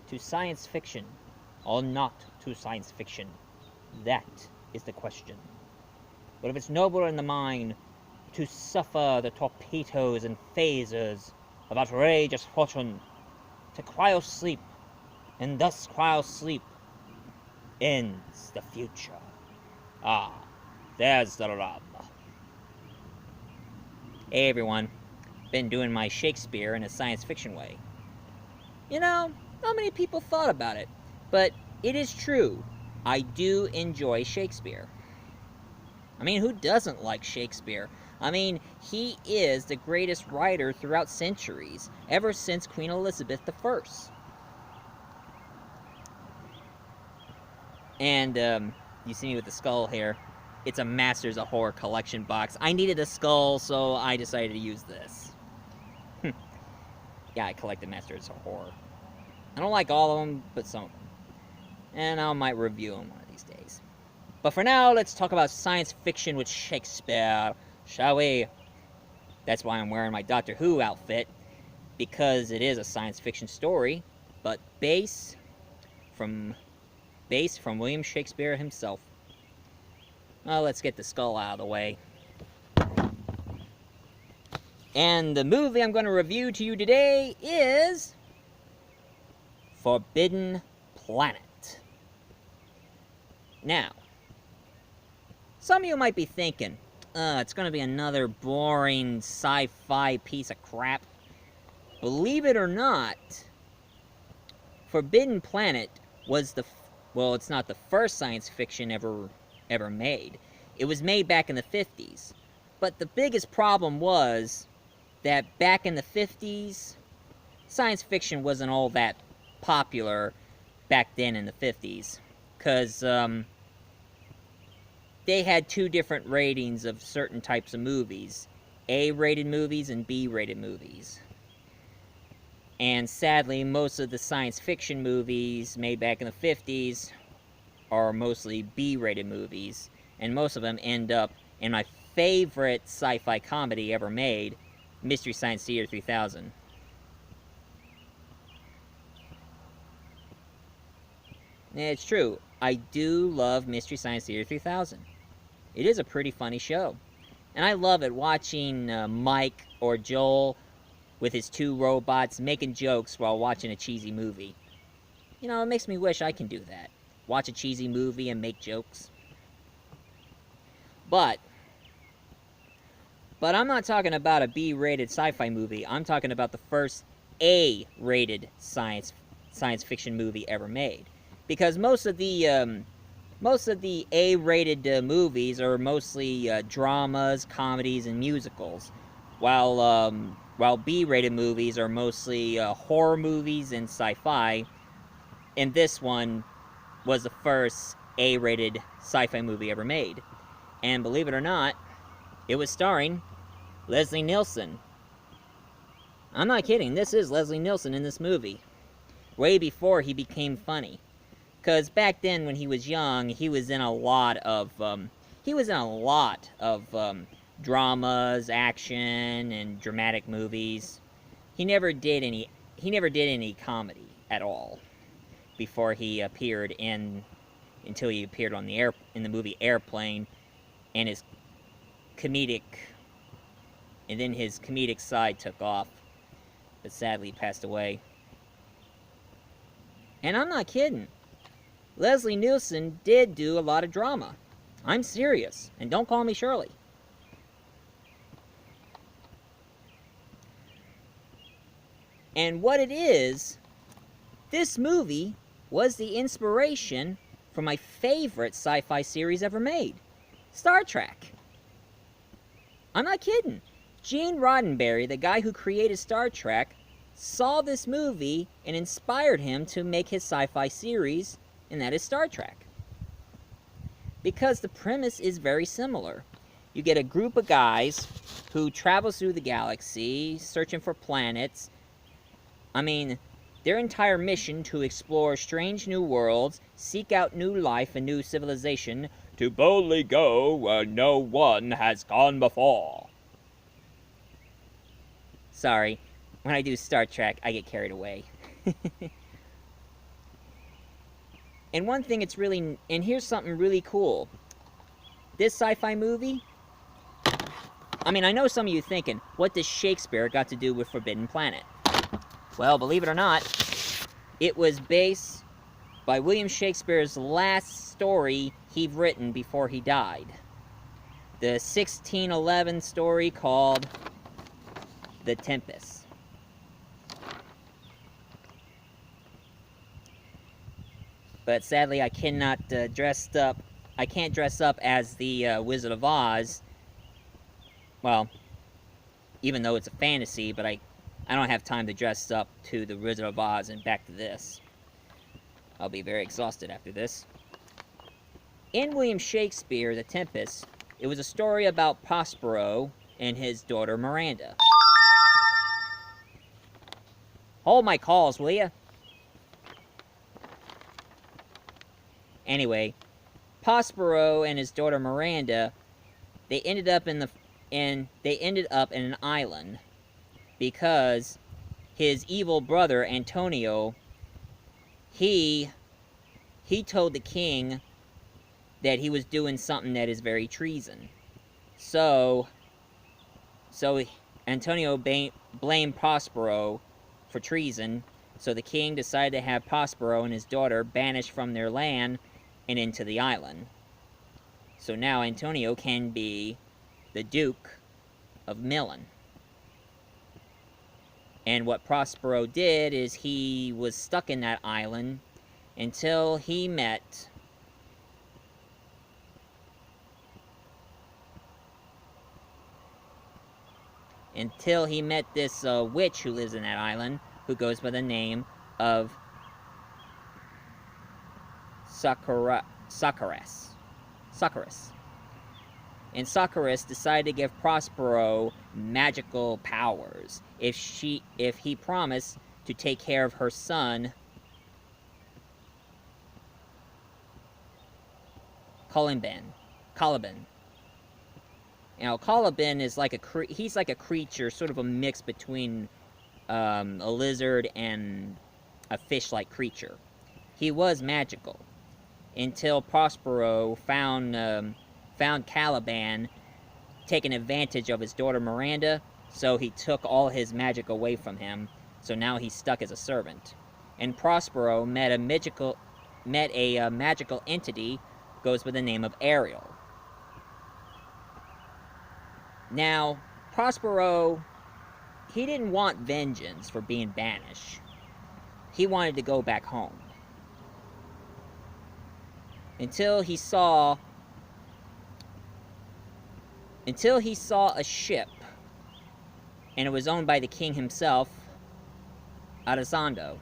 to science fiction or not to science fiction? That is the question. But if it's nobler in the mind to suffer the torpedoes and phasers of outrageous fortune, to cryosleep, and thus cryosleep ends the future. Ah, there's the rub. Hey everyone, been doing my Shakespeare in a science fiction way. You know, not many people thought about it, but it is true. I do enjoy Shakespeare. I mean, who doesn't like Shakespeare? I mean, he is the greatest writer throughout centuries, ever since Queen Elizabeth I. And, you see me with the skull here. It's a Masters of Horror collection box. I needed a skull, so I decided to use this. Yeah, I collect the Masters of Horror. I don't like all of them, but some of them. And I might review them one of these days. But for now, let's talk about science fiction with Shakespeare, shall we? That's why I'm wearing my Doctor Who outfit, because it is a science fiction story, but based from William Shakespeare himself. Well, let's get the skull out of the way. And the movie I'm going to review to you today is Forbidden Planet. Now, some of you might be thinking, it's going to be another boring sci-fi piece of crap. Believe it or not, Forbidden Planet was well, it's not the first science fiction ever made. It was made back in the 50s. But the biggest problem was that back in the 50s, science fiction wasn't all that popular back then in the 50s. Because they had two different ratings of certain types of movies. A-rated movies and B-rated movies. And sadly, most of the science fiction movies made back in the 50s are mostly B-rated movies. And most of them end up in my favorite sci-fi comedy ever made, Mystery Science Theater 3000. It's true, I do love Mystery Science Theater 3000. It is a pretty funny show. And I love it watching Mike or Joel with his two robots making jokes while watching a cheesy movie. You know, it makes me wish I can do that. Watch a cheesy movie and make jokes. But I'm not talking about a B-rated sci-fi movie. I'm talking about the first A-rated science fiction movie ever made. Because most of the A-rated movies are mostly dramas, comedies, and musicals, while B-rated movies are mostly horror movies and sci-fi. And this one was the first A-rated sci-fi movie ever made. And believe it or not, it was starring Leslie Nielsen. I'm not kidding, this is Leslie Nielsen in this movie. Way before he became funny. Because back then, when he was young, he was in a lot of dramas, action, and dramatic movies. He never did any comedy at all before he appeared until he appeared on in the movie Airplane, and then his comedic side took off, but sadly passed away. And I'm not kidding. Leslie Nielsen did do a lot of drama. I'm serious, and don't call me Shirley. And what it is, this movie was the inspiration for my favorite sci-fi series ever made, Star Trek. I'm not kidding. Gene Roddenberry, the guy who created Star Trek, saw this movie and inspired him to make his sci-fi series, and that is Star Trek. Because the premise is very similar. You get a group of guys who travels through the galaxy, searching for planets. I mean, their entire mission to explore strange new worlds, seek out new life and new civilization, to boldly go where no one has gone before. Sorry, when I do Star Trek, I get carried away. And one thing it's really... And here's something really cool. This sci-fi movie... I mean, I know some of you thinking, what does Shakespeare got to do with Forbidden Planet? Well, believe it or not, it was based by William Shakespeare's last story he'd written before he died. The 1611 story called The Tempest. But sadly, I cannot I can't dress up as the Wizard of Oz. Well, even though it's a fantasy, but I don't have time to dress up to the Wizard of Oz and back to this. I'll be very exhausted after this. In William Shakespeare The Tempest, it was a story about Prospero and his daughter Miranda. Hold my calls, will ya? Anyway, Prospero and his daughter Miranda, they ended up in an island because his evil brother Antonio, he told the king that he was doing something that is very treason. So Antonio blamed Prospero for treason, so the king decided to have Prospero and his daughter banished from their land and into the island. So now Antonio can be the Duke of Milan. And what Prospero did is he was stuck in that island until he met this witch who lives in that island, who goes by the name of Socrates. And Socrates decided to give Prospero magical powers if he promised to take care of her son Caliban. You know, Caliban is like he's like a creature, sort of a mix between a lizard and a fish-like creature. He was magical until Prospero found Caliban taking advantage of his daughter Miranda, so he took all his magic away from him, so now he's stuck as a servant. And Prospero met a magical entity, goes by the name of Ariel. Now, Prospero, he didn't want vengeance for being banished. He wanted to go back home. Until he saw a ship, and it was owned by the king himself, Elizondo,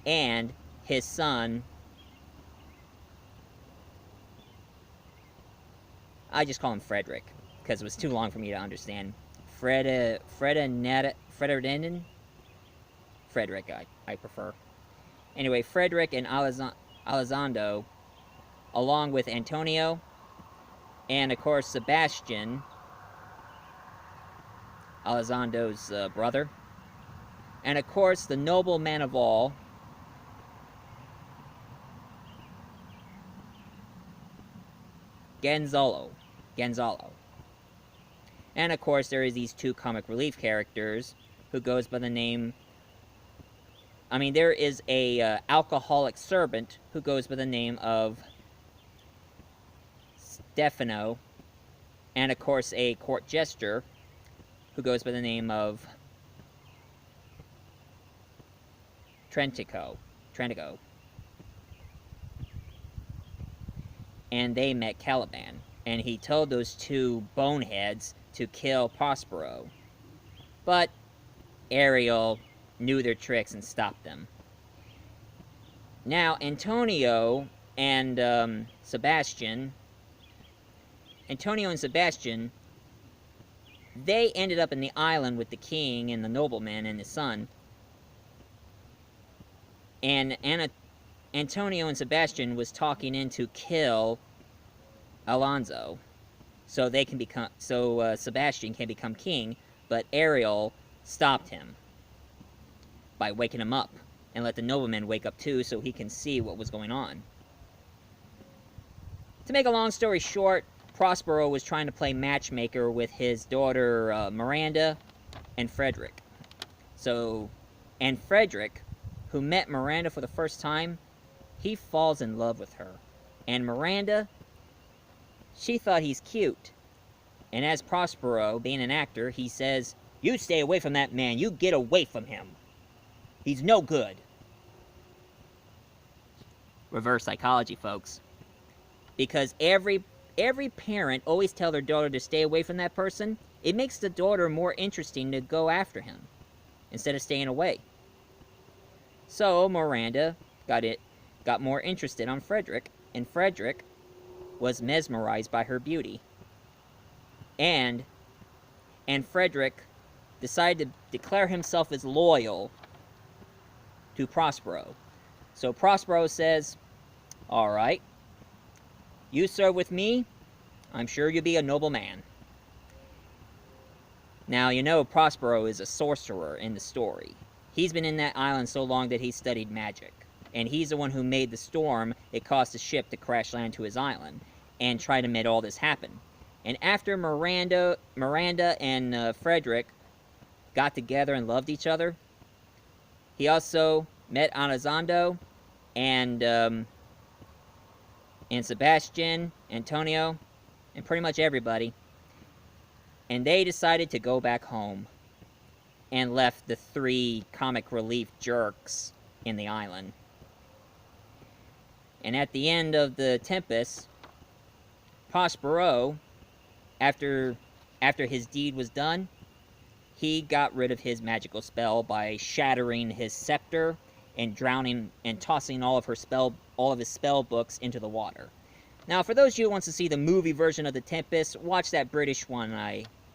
and his son, I just call him Frederick, because it was too long for me to understand. Frederick, I prefer. Anyway, Frederick and Elizondo, along with Antonio, and of course Sebastian, Elizondo's brother, and of course the nobleman of all, Gonzalo. And of course there is these two comic relief characters who goes by the name... there is a alcoholic servant who goes by the name of Stefano, and of course a court jester who goes by the name of Trentico. And they met Caliban, and he told those two boneheads to kill Prospero. But Ariel knew their tricks and stopped them. Now, Antonio and Sebastian, they ended up in the island with the king and the nobleman and his son. And Antonio and Sebastian was talking in to kill Alonso, so Sebastian can become king, but Ariel stopped him by waking him up and let the nobleman wake up too so he can see what was going on. To make a long story short, Prospero was trying to play matchmaker with his daughter Miranda and Frederick. And Frederick, who met Miranda for the first time, he falls in love with her. And Miranda, she thought he's cute. And as Prospero, being an actor, he says, "You stay away from that man. You get away from him. He's no good." Reverse psychology, folks. Because every parent always tell their daughter to stay away from that person. It makes the daughter more interesting to go after him instead of staying away. So Miranda got more interested on Frederick, and Frederick was mesmerized by her beauty. And Frederick decided to declare himself as loyal to Prospero. So Prospero says, "All right, you serve with me, I'm sure you'll be a noble man." Now, you know Prospero is a sorcerer in the story. He's been in that island so long that he studied magic. And he's the one who made the storm that caused the ship to crash land to his island and tried to make all this happen. And after Miranda and Frederick got together and loved each other, he also met Anazando and Sebastian, Antonio, and pretty much everybody. And they decided to go back home and left the 3 comic relief jerks in the island. And at the end of The Tempest, Prospero, after his deed was done, he got rid of his magical spell by shattering his scepter and drowning and tossing all of his spell books into the water. Now, for those of you who wants to see the movie version of The Tempest, watch that British one.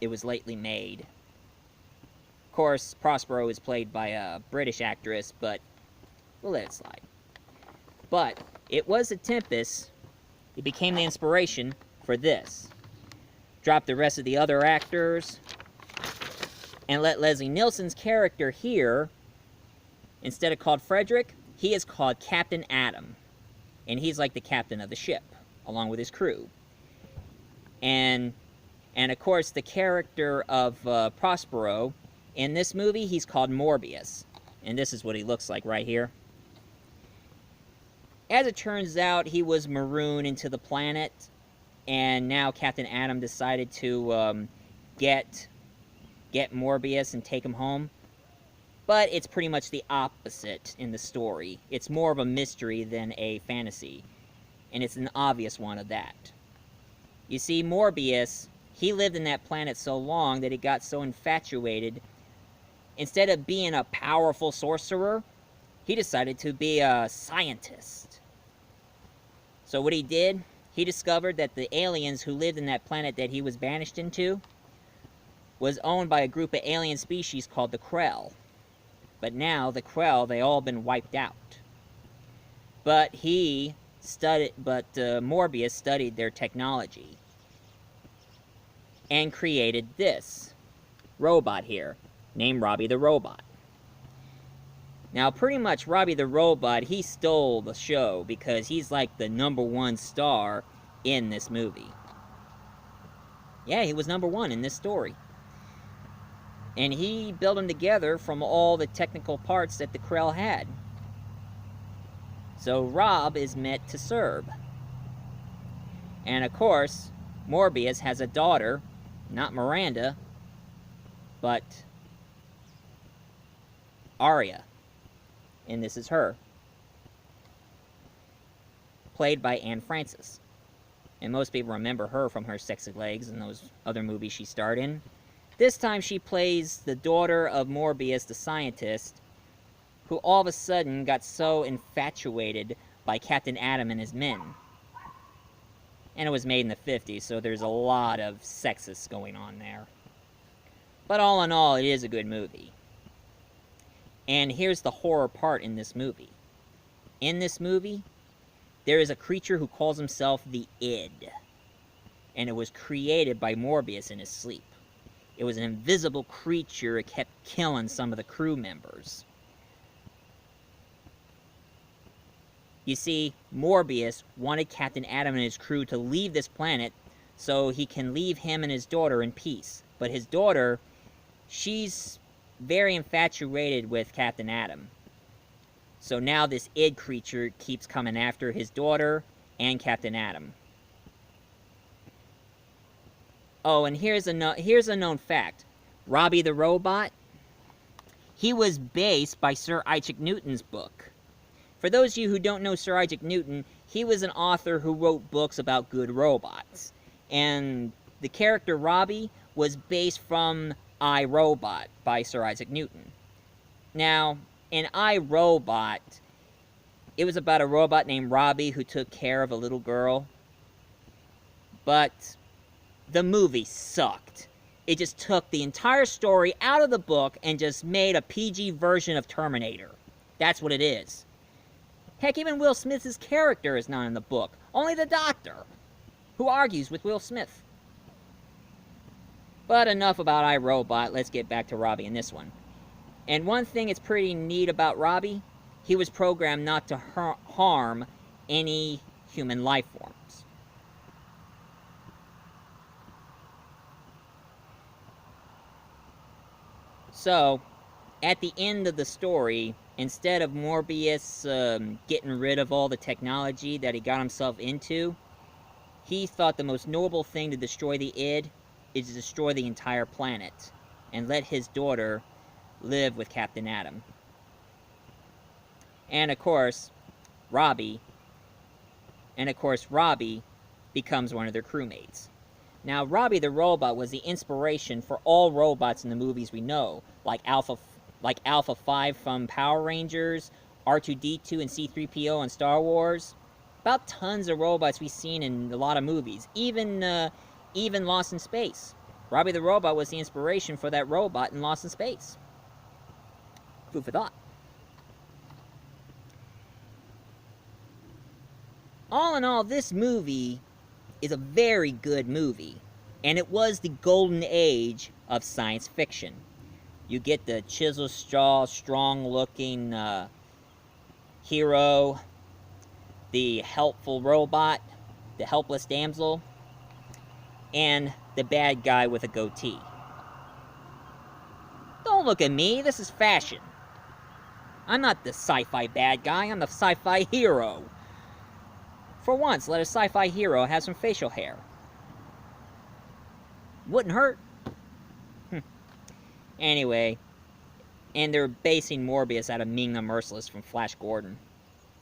It was lately made. Of course, Prospero is played by a British actress, but we'll let it slide. But it was The Tempest. It became the inspiration for this. Drop the rest of the other actors and let Leslie Nielsen's character here, instead of called Frederick, he is called Captain Adam. And he's like the captain of the ship, along with his crew. And of course, the character of Prospero, in this movie, he's called Morbius. And this is what he looks like right here. As it turns out, he was marooned into the planet, and now Captain Adam decided to get Morbius and take him home. But it's pretty much the opposite in the story. It's more of a mystery than a fantasy, and it's an obvious one of that. You see, Morbius, he lived in that planet so long that he got so infatuated. Instead of being a powerful sorcerer, he decided to be a scientist. So what he did, he discovered that the aliens who lived in that planet that he was banished into was owned by a group of alien species called the Krell. But now, the Krell, they all been wiped out. But Morbius studied their technology and created this robot here, named Robby the Robot. Now, pretty much Robby the Robot, he stole the show because he's like the #1 star in this movie. Yeah, he was #1 in this story. And he built them together from all the technical parts that the Krell had. So Rob is meant to serve. And of course, Morbius has a daughter, not Miranda, but Aria. And this is her. Played by Anne Francis. And most people remember her from her Sexy Legs and those other movies she starred in. This time she plays the daughter of Morbius, the scientist, who all of a sudden got so infatuated by Captain Adam and his men. And it was made in the 50s, so there's a lot of sexist going on there. But all in all, it is a good movie. And here's the horror part in this movie. In this movie, there is a creature who calls himself the Id. And it was created by Morbius in his sleep. It was an invisible creature that kept killing some of the crew members. You see, Morbius wanted Captain Atom and his crew to leave this planet so he can leave him and his daughter in peace. But his daughter, she's very infatuated with Captain Atom. So now this id creature keeps coming after his daughter and Captain Atom. Oh, and here's a known fact. Robby the robot, he was based by Sir Isaac Newton's book. For those of you who don't know Sir Isaac Newton, he was an author who wrote books about good robots. And the character Robby was based from I, Robot by Sir Isaac Newton. Now, in I, Robot, it was about a robot named Robby who took care of a little girl. But the movie sucked. It just took the entire story out of the book and just made a PG version of Terminator. That's what it is. Heck, even Will Smith's character is not in the book. Only the Doctor, who argues with Will Smith. But enough about I, Robot. Let's get back to Robby in this one. And one thing that's pretty neat about Robby, he was programmed not to harm any human life forms. So, at the end of the story, instead of Morbius getting rid of all the technology that he got himself into, he thought the most noble thing to destroy the id is to destroy the entire planet and let his daughter live with Captain Atom. And of course, Robby becomes one of their crewmates. Now, Robby the robot was the inspiration for all robots in the movies we know, like Alpha 5 from Power Rangers, R2-D2 and C-3PO on Star Wars. About tons of robots we've seen in a lot of movies, even Lost in Space. Robby the robot was the inspiration for that robot in Lost in Space. Food for thought. All in all, this movie is a very good movie, and it was the golden age of science fiction. You get the chisel-jaw, strong-looking hero, the helpful robot, the helpless damsel, and the bad guy with a goatee. Don't look at me, this is fashion. I'm not the sci-fi bad guy, I'm the sci-fi hero. For once, let a sci-fi hero have some facial hair. Wouldn't hurt. Anyway, and they're basing Morbius out of Ming the Merciless from Flash Gordon.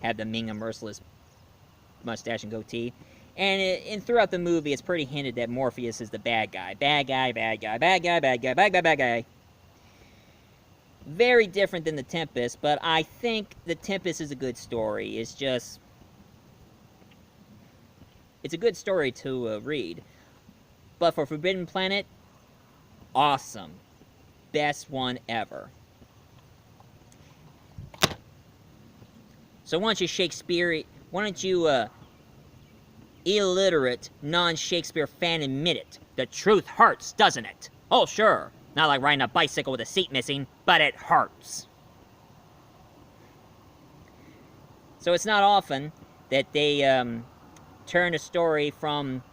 Had the Ming the Merciless mustache and goatee. And throughout the movie, it's pretty hinted that Morpheus is the bad guy. Bad guy, bad guy, bad guy, bad guy, bad guy, bad guy. Very different than The Tempest, but I think The Tempest is a good story. It's just... it's a good story to read. But for Forbidden Planet, awesome. Best one ever. So why don't you illiterate, non-Shakespeare fan admit it? The truth hurts, doesn't it? Oh, sure. Not like riding a bicycle with a seat missing, but it hurts. So it's not often that they turn a story from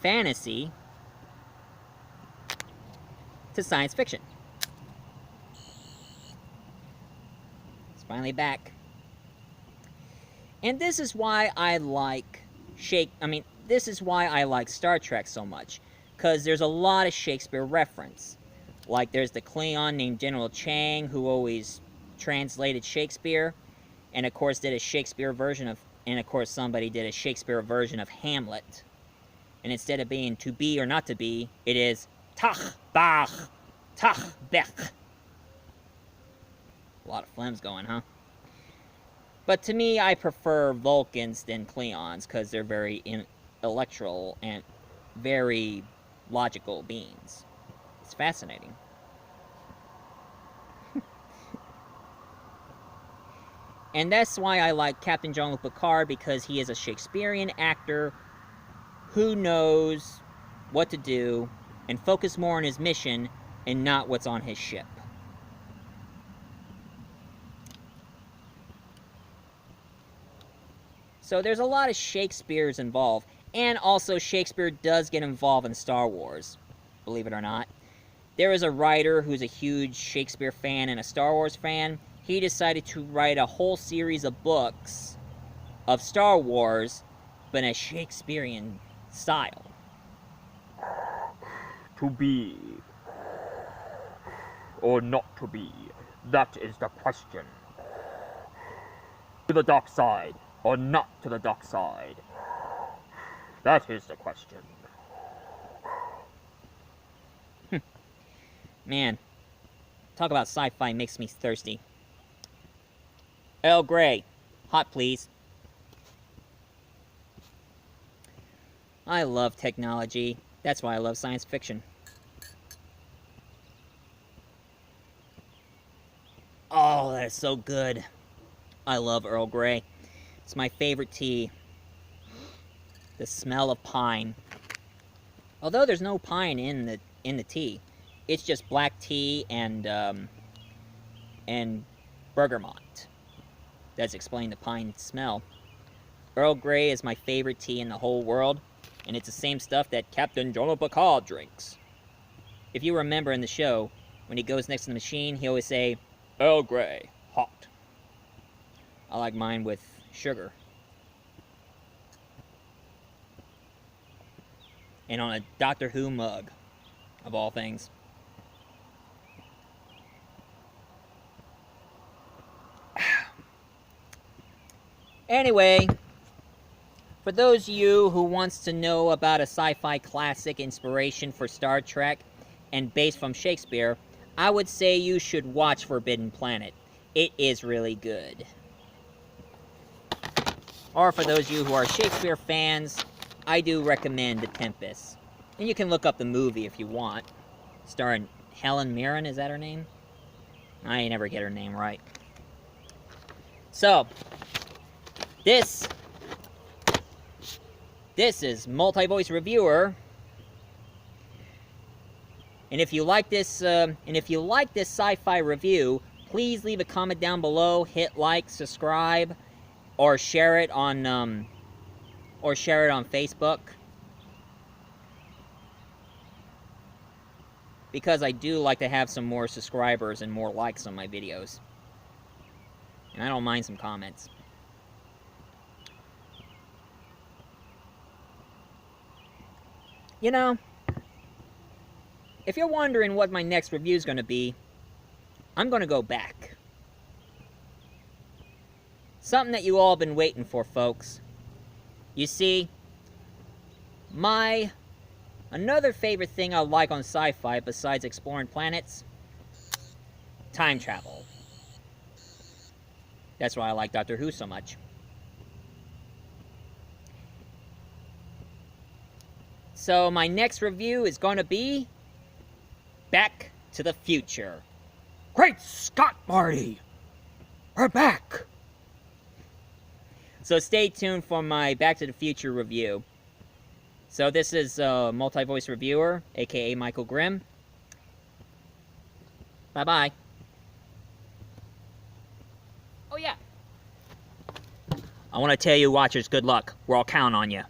fantasy to science fiction. It's finally back. And this is why I like this is why I like Star Trek so much. Because there's a lot of Shakespeare reference. Like there's the Klingon named General Chang who always translated Shakespeare. And of course did a Shakespeare version of... and of course somebody did a Shakespeare version of Hamlet. And instead of being to be or not to be, it is tach, bach, tach, bech. A lot of phlegms going, huh? But to me, I prefer Vulcans than Klingons, because they're very intellectual and very logical beings. It's fascinating. And that's why I like Captain Jean-Luc Picard, because he is a Shakespearean actor who knows what to do and focus more on his mission and not what's on his ship. So there's a lot of Shakespeare's involved. And also Shakespeare does get involved in Star Wars, believe it or not. There is a writer who's a huge Shakespeare fan and a Star Wars fan. He decided to write a whole series of books of Star Wars, but in a Shakespearean style. To be or not to be, that is the question. To the dark side or not to the dark side, that is the question. Man, talk about sci-fi makes me thirsty. Earl Grey, hot please. I love technology. That's why I love science fiction. Oh, that is so good. I love Earl Grey. It's my favorite tea. The smell of pine. Although there's no pine in the tea. It's just black tea and bergamot. That's explaining the pine smell. Earl Grey is my favorite tea in the whole world, and it's the same stuff that Captain Jean Picard drinks. If you remember in the show, when he goes next to the machine, he always say, Earl Grey, hot. I like mine with sugar. And on a Doctor Who mug, of all things. Anyway, for those of you who wants to know about a sci-fi classic inspiration for Star Trek and based from Shakespeare, I would say you should watch Forbidden Planet. It is really good. Or for those of you who are Shakespeare fans, I do recommend The Tempest. And you can look up the movie if you want. Starring Helen Mirren, is that her name? I never get her name right. So, this is Multi-Voice Reviewer. And if you like this sci-fi review, please leave a comment down below, hit like, subscribe, or share it on Facebook. Because I do like to have some more subscribers and more likes on my videos. And I don't mind some comments. You know, if you're wondering what my next review is going to be, I'm going to go back. Something that you all been waiting for, folks. You see, another favorite thing I like on sci-fi besides exploring planets, time travel. That's why I like Doctor Who so much. So my next review is going to be Back to the Future. Great Scott, Marty! We're back! So stay tuned for my Back to the Future review. So this is Multi-Voice Reviewer, aka Michael Grimm. Bye-bye. Oh yeah. I want to tell you watchers, good luck. We're all counting on you.